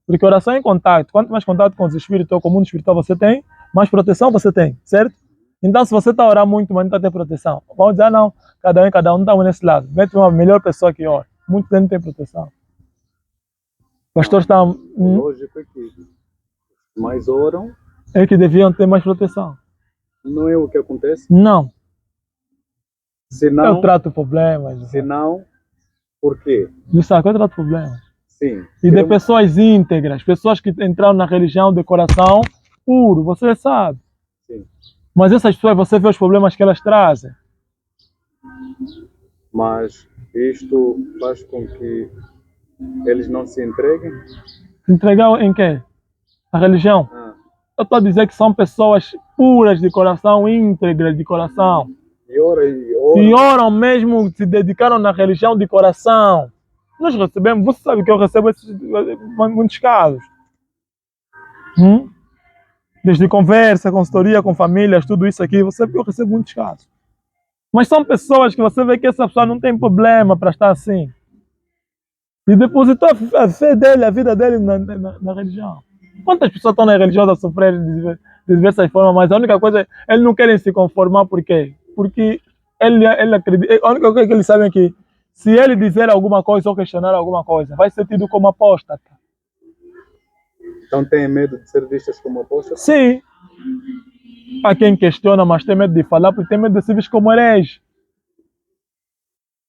Porque oração é em contato. Quanto mais contato com os espíritos ou com o mundo espiritual você tem, mais proteção você tem, certo? Então, se você está a orar muito, mas não está a ter proteção, vamos dizer, não, cada um não está nesse lado. Mete uma melhor pessoa que ora. Muito tempo não tem proteção. O pastor está... Lógico é que os que mais oram É que deviam ter mais proteção. não é o que acontece? Não. Se não, Eu trato problemas. se não, por quê? Isso aqui eu trato problemas. Sim. E de pessoas íntegras, pessoas que entraram na religião de coração puro, você sabe. Sim. Mas essas pessoas, você vê os problemas que elas trazem. Mas isto faz com que eles não se entreguem? Se entregar em quê? A religião. Eu estou a dizer que são pessoas puras de coração, íntegras de coração. E ora. Que oram mesmo, se dedicaram na religião de coração. Nós recebemos, você sabe que eu recebo esses muitos casos. Desde conversa, consultoria com famílias, tudo isso aqui, você sabe que eu recebo muitos casos. Mas são pessoas que você vê que essa pessoa não tem problema para estar assim. E depositou a fé dele, a vida dele na religião. Quantas pessoas estão na religião a sofrer de diversas formas, mas a única coisa, eles não querem se conformar, por quê? Porque ele acredita, a única coisa que eles sabem é que se ele dizer alguma coisa ou questionar alguma coisa, vai ser tido como apóstata. Então tem medo de ser vistas como apóstatas? Sim. Há quem questiona, mas tem medo de falar, porque tem medo de ser visto como herege.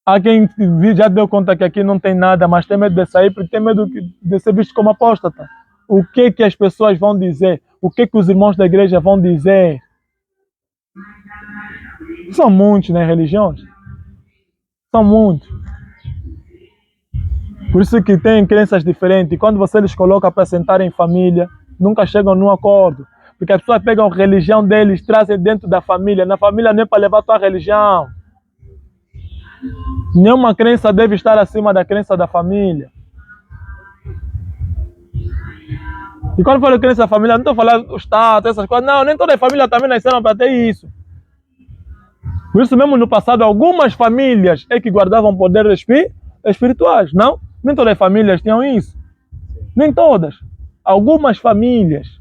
Há quem já deu conta que aqui não tem nada, mas tem medo de sair, porque tem medo de ser visto como apóstata. O que as pessoas vão dizer? O que os irmãos da igreja vão dizer? São muitos, né, religiões? São muitos. Por isso que tem crenças diferentes. E quando você les coloca para sentar em família, nunca chegam num acordo. Porque as pessoas pegam a religião deles, trazem dentro da família. Na família não é para levar a tua religião. Nenhuma crença deve estar acima da crença da família. E quando eu falo crença da família, não estou falando do Estado, essas coisas. Não, nem toda a família também nasceram para ter isso. Por isso mesmo no passado, algumas famílias é que guardavam poderes espirituais, não? Nem todas as famílias tinham isso. Nem todas. Algumas famílias.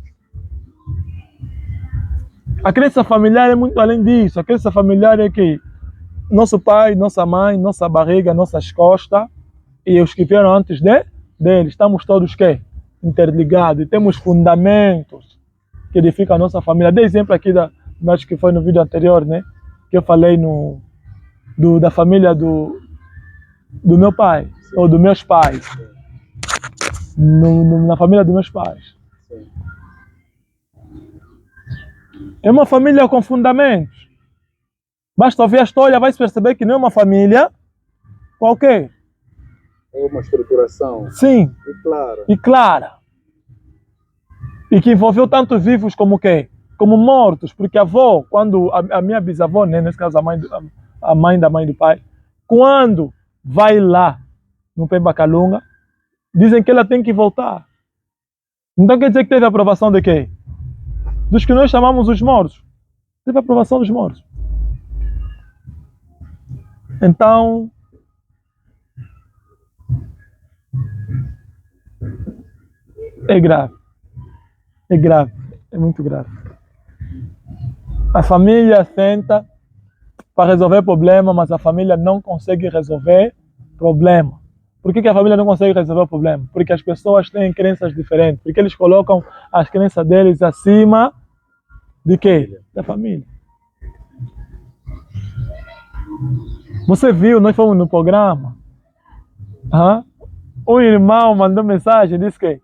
A crença familiar é muito além disso. A crença familiar é que nosso pai, nossa mãe, nossa barriga, nossas costas e os que vieram antes deles, estamos todos que interligados e temos fundamentos que edificam a nossa família. Dei exemplo aqui, acho que foi no vídeo anterior, né? Que eu falei da família do meu pai, ou dos meus pais. Na família dos meus pais. É uma família com fundamentos. Basta ouvir a história, vai se perceber que não é uma família qualquer. É uma estruturação. Sim. E clara. E que envolveu tanto vivos como quê? Como mortos. Porque a avó, quando a minha bisavó, né, nesse caso a mãe da mãe do pai, quando vai lá no Pemba Calunga, dizem que ela tem que voltar. Então quer dizer que teve aprovação de quê? Dos que nós chamamos os mortos. Teve aprovação dos mortos. Então, é grave. É grave. É muito grave. A família senta para resolver problema, mas a família não consegue resolver problema. Por que a família não consegue resolver o problema? Porque as pessoas têm crenças diferentes. Porque eles colocam as crenças deles acima de quê? Da família. Você viu, nós fomos no programa. Um irmão mandou mensagem, disse que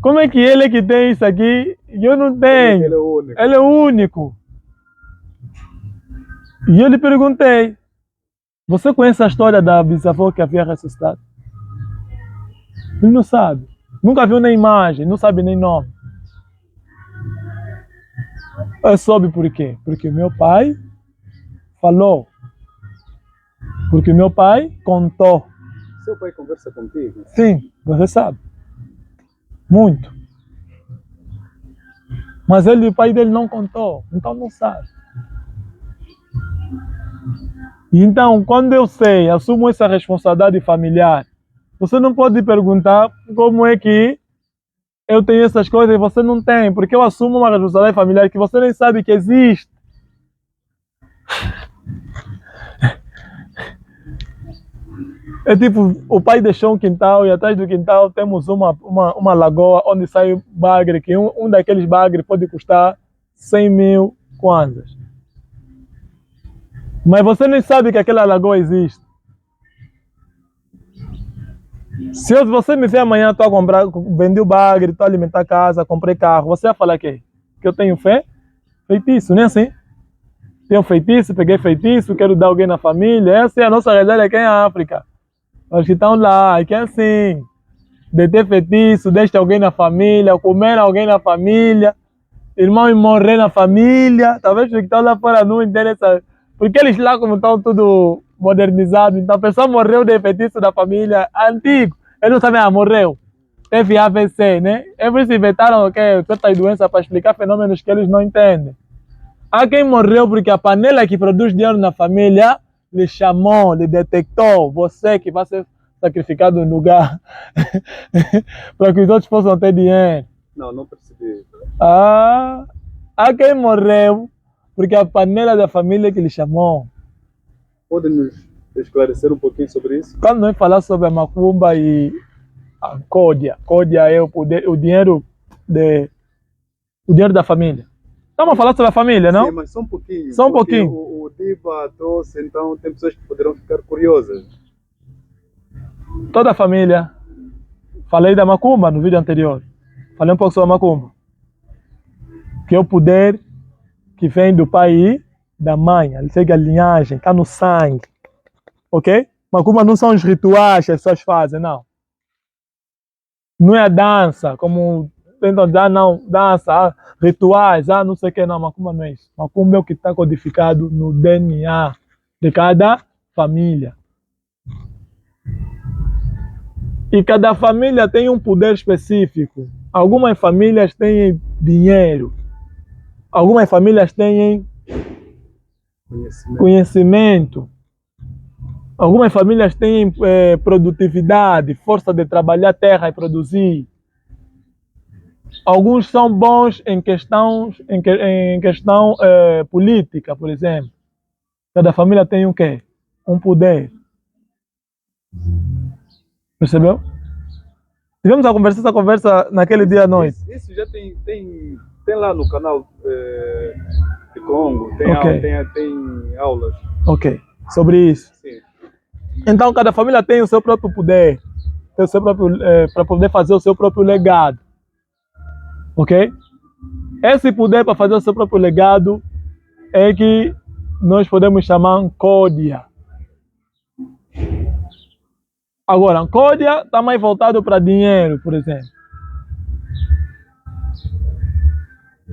como é que ele é que tem isso aqui e eu não tenho? Ele é o único. Ele é o único. E eu lhe perguntei, você conhece a história da bisavó que havia ressuscitado? Ele não sabe. Nunca viu nem imagem, não sabe nem nome. Eu soube por quê? Porque meu pai falou. Porque meu pai contou. Seu pai conversa contigo? Sim, você sabe. Muito. Mas o pai dele não contou, então não sabe. E então, quando eu sei, assumo essa responsabilidade familiar, você não pode perguntar como é que eu tenho essas coisas e você não tem, porque eu assumo uma responsabilidade familiar que você nem sabe que existe. É tipo, o pai deixou um quintal e atrás do quintal temos uma lagoa onde sai bagre, que um daqueles bagres pode custar 100 mil kwanzas. Mas você nem sabe que aquela lagoa existe. Se você me vê amanhã, estou a comprar, vendi o bagre, estou a alimentar a casa, comprei carro, você vai falar que eu tenho fé? Feitiço, não é assim? Tenho feitiço, peguei feitiço, quero dar alguém na família. Essa é a nossa realidade aqui em África. Os que estão lá, que é assim, de ter feitiço, deixar alguém na família, comer alguém na família, irmão e morrer na família. Talvez os que estão lá fora não entendem essa. Porque eles lá, como estão tudo modernizado, então a pessoa morreu de feitiço da família antigo. Eles não sabem, morreu. Teve AVC, né? Eles inventaram certas doenças para explicar fenômenos que eles não entendem. Há quem morreu porque a panela que produz dinheiro na família lhe chamou, lhe detectou. Você que vai ser sacrificado no lugar para que os outros possam ter dinheiro. Não percebi. Há quem morreu porque a panela da família que lhe chamou. Pode nos esclarecer um pouquinho sobre isso? Quando nós falamos sobre a macumba e a códia é o poder, o dinheiro da família. Estamos a falar sobre a família, não? Sim, mas só um pouquinho. Só um pouquinho. O Diva trouxe, então tem pessoas que poderão ficar curiosas. Toda a família. Falei da macumba no vídeo anterior. Falei um pouco sobre a macumba. Que é o poder que vem do pai e da mãe. Ele segue a linhagem, está no sangue. Ok? Macumba não são os rituais que as pessoas fazem, não. Não é a dança, como tentam dar, não. Dança, rituais, não sei o que, não. Macumba não é isso. Macumba é o que está codificado no DNA de cada família. E cada família tem um poder específico. Algumas famílias têm dinheiro. Algumas famílias têm conhecimento. Algumas famílias têm produtividade, força de trabalhar a terra e produzir. Alguns são bons em questão política, por exemplo. Cada família tem um quê? Um poder. Percebeu? Tivemos essa conversa naquele dia à noite. Isso já tem lá no canal de Congo, Ok. tem aulas. Ok, sobre isso. Sim. Então, cada família tem o seu próprio poder, tem o seu próprio, para poder fazer o seu próprio legado. Ok? Esse poder para fazer o seu próprio legado é que nós podemos chamar códia. Agora, códia está mais voltado para dinheiro, por exemplo.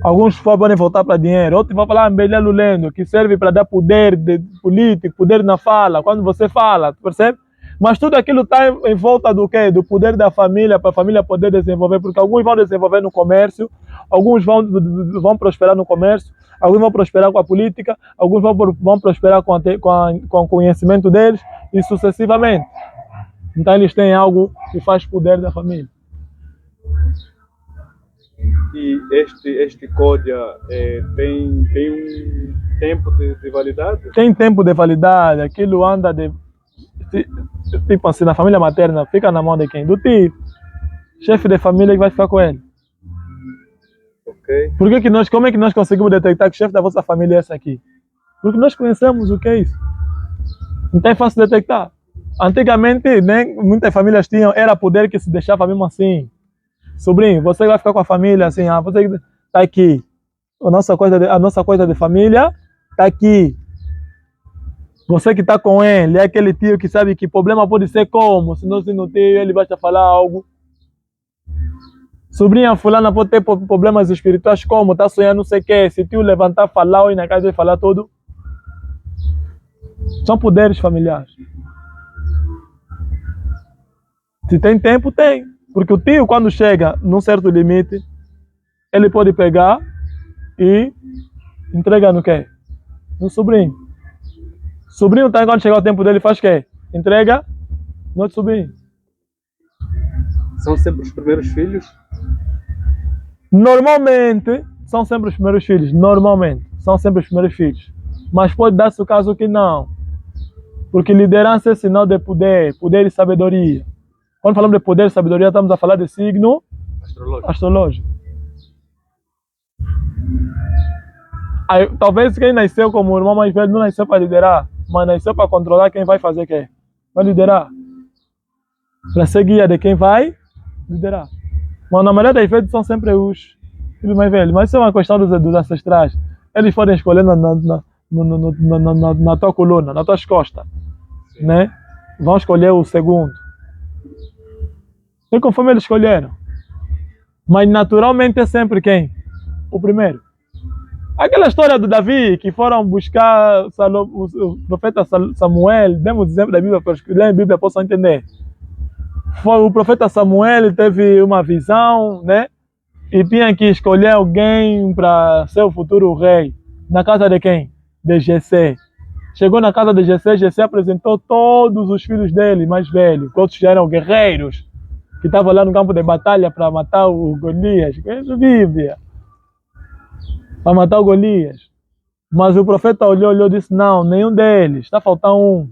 Alguns podem voltar para dinheiro, outros vão falar Mbelelo Lendo, que serve para dar poder político, poder na fala, quando você fala, percebe? Mas tudo aquilo está em volta do quê? Do poder da família, para a família poder desenvolver, porque alguns vão desenvolver no comércio, alguns vão prosperar no comércio, alguns vão prosperar com a política, alguns vão prosperar com o conhecimento deles, e sucessivamente. Então eles têm algo que faz poder da família. E este códia tem um tempo de validade? Tem tempo de validade, aquilo anda tipo assim, na família materna, fica na mão de quem? Do tio. Chefe de família que vai ficar com ele. Ok. Como é que nós conseguimos detectar que o chefe da vossa família é esse aqui? Porque nós conhecemos o que é isso. Então é fácil detectar. Antigamente, né, muitas famílias era poder que se deixava mesmo assim. Sobrinho, você vai ficar com a família assim, você está aqui. A nossa coisa de família está aqui. Você que está com ele, é aquele tio que sabe que problema pode ser como, se não tem, ele vai te falar algo. Sobrinha fulana pode ter problemas espirituais como, está sonhando não sei o que, se tio levantar, falar, ou ir na casa e falar tudo. São poderes familiares. Se tem tempo, tem. Porque o tio, quando chega num certo limite, ele pode pegar e entregar no quê? No sobrinho. Sobrinho, tá, quando chegar o tempo dele, faz o quê? Entrega no outro sobrinho. São sempre os primeiros filhos? Normalmente, são sempre os primeiros filhos. Normalmente, são sempre os primeiros filhos. Mas pode dar-se o caso que não. Porque liderança é sinal de poder e sabedoria. Quando falamos de poder e sabedoria, estamos a falar de signo astrológico. Aí, talvez quem nasceu como irmão mais velho não nasceu para liderar, mas nasceu para controlar quem vai fazer o quê? Vai liderar. para ser guia de quem vai liderar. Mas na maioria das vezes são sempre os filhos mais velhos. Mas isso é uma questão dos ancestrais. Eles podem escolher na tua coluna, nas tuas costas. Né? Vão escolher o segundo. É conforme eles escolheram. Mas naturalmente é sempre quem? O primeiro. Aquela história do Davi, que foram buscar o profeta Samuel, demos exemplo da Bíblia, para ler a Bíblia possam entender. O profeta Samuel teve uma visão, né? E tinha que escolher alguém para ser o futuro rei. Na casa de quem? De Jessé. Chegou na casa de Jessé, Jessé apresentou todos os filhos dele, mais velhos, que outros já eram guerreiros, que estavam lá no campo de batalha para matar o Golias. Conhece a Bíblia? Para matar o Golias. Mas o profeta olhou e disse, não, nenhum deles, está faltando um.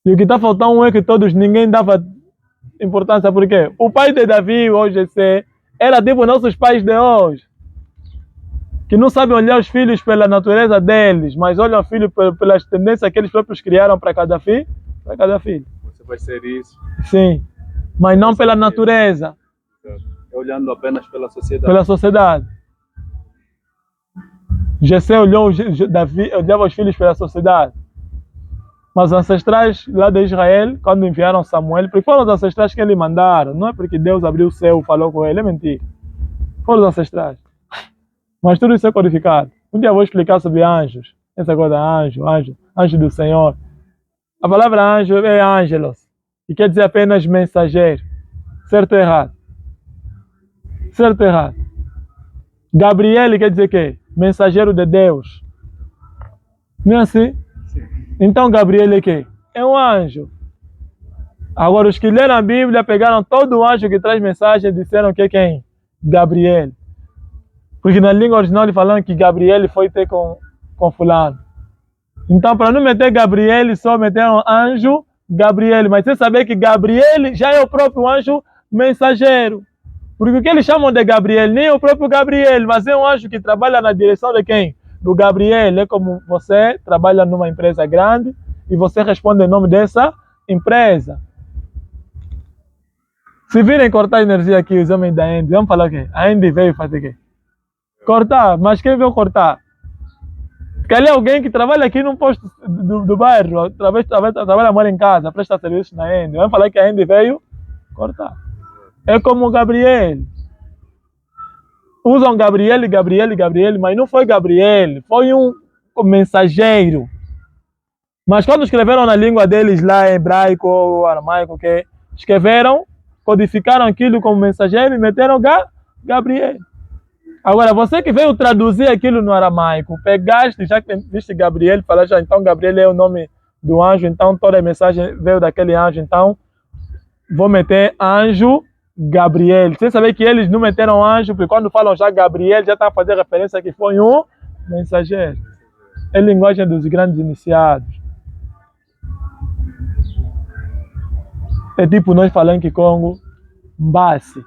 E o que está faltando um é que ninguém dava importância, porque o pai de Davi, hoje, era tipo nossos pais de hoje, que não sabem olhar os filhos pela natureza deles, mas olham os filhos pelas tendências que eles próprios criaram para cada filho. Você vai ser isso. Sim, mas não pela natureza. Olhando apenas pela sociedade. Pela sociedade. Jessé Davi olhava os filhos pela sociedade. Mas os ancestrais lá de Israel, quando enviaram Samuel, porque foram os ancestrais que ele mandaram, não é porque Deus abriu o céu e falou com ele, é mentira. Foram os ancestrais. Mas tudo isso é codificado. Um dia eu vou explicar sobre anjos. Essa coisa, anjo do Senhor. A palavra anjo é ângelos, que quer dizer apenas mensageiro. Certo ou errado? Certo ou errado? Gabriel quer dizer o quê? Mensageiro de Deus. Não é assim? Sim. Então Gabriel é o quê? É um anjo. Agora os que leram a Bíblia pegaram todo anjo que traz mensagem e disseram que é quem? Gabriel. Porque na língua original eles falam que Gabriel foi ter com fulano. Então para não meter Gabriel, só meteram anjo Gabriel. Mas você saber que Gabriel já é o próprio anjo mensageiro. Porque o que eles chamam de Gabriel nem é o próprio Gabriel, mas é um anjo que trabalha na direção de quem? Do Gabriel. É como você trabalha numa empresa grande e você responde em nome dessa empresa. Se virem cortar energia aqui, os homens da Andy, vamos falar o quê? A Andy veio fazer o quê? Cortar. Mas quem veio cortar? Quer alguém que trabalha aqui num posto do bairro, trabalha, mora em casa, presta serviço na Andy. Vamos falar que a Andy veio cortar. É como Gabriel. Usam Gabriel, mas não foi Gabriel, foi um mensageiro. Mas quando escreveram na língua deles lá, hebraico ou aramaico, que escreveram, codificaram aquilo como mensageiro e meteram Gabriel. Agora, você que veio traduzir aquilo no aramaico, pegaste, já que viste Gabriel, falaste, então Gabriel é o nome do anjo, então toda a mensagem veio daquele anjo, então vou meter anjo Gabriel. Sem saber que eles não meteram anjo, porque quando falam já Gabriel, já está a fazer referência que foi um mensageiro. É a linguagem dos grandes iniciados. É tipo nós falando que Congo, Mbassi.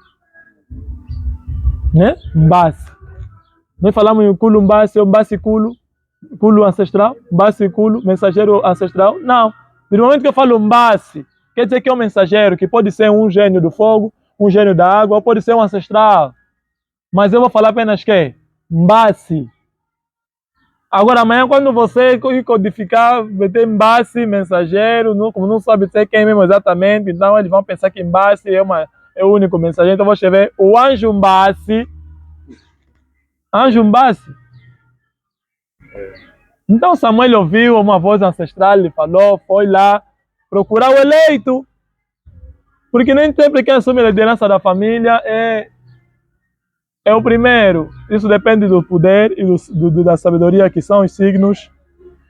Né? Mbassi. Nós falamos em Kulu Mbassi, ou Mbassi Kulu, Kulu ancestral, Mbassi Kulu, mensageiro ancestral. Não. No momento que eu falo Mbassi, quer dizer que é um mensageiro, que pode ser um gênio do fogo, um gênio da água, ou pode ser um ancestral. Mas eu vou falar apenas que Mbassi. Agora amanhã, quando você codificar, meter Mbassi, mensageiro, como não sabe dizer quem mesmo exatamente, então eles vão pensar que Mbassi é o único mensageiro. Então eu vou escrever o anjo Mbassi. Anjo Mbassi. Então Samuel ouviu uma voz ancestral, ele falou, foi lá procurar o eleito. Porque nem sempre quem assume a liderança da família é o primeiro. Isso depende do poder e da sabedoria, que são os signos,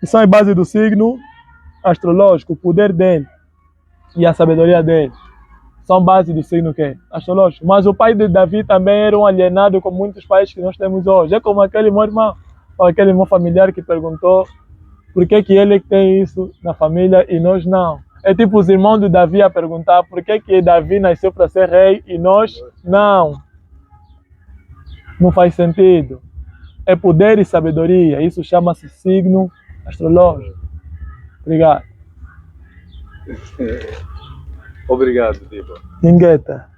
que são a base do signo astrológico, o poder dele e a sabedoria dele. São base do signo que é astrológico. Mas o pai de Davi também era um alienado com muitos pais que nós temos hoje. É como aquele meu irmão, ou aquele meu familiar que perguntou por que ele tem isso na família e nós não. É tipo os irmãos de Davi a perguntar por que Davi nasceu para ser rei e nós não. Não faz sentido. É poder e sabedoria. Isso chama-se signo astrológico. Obrigado. Obrigado, Diva. Ningueta.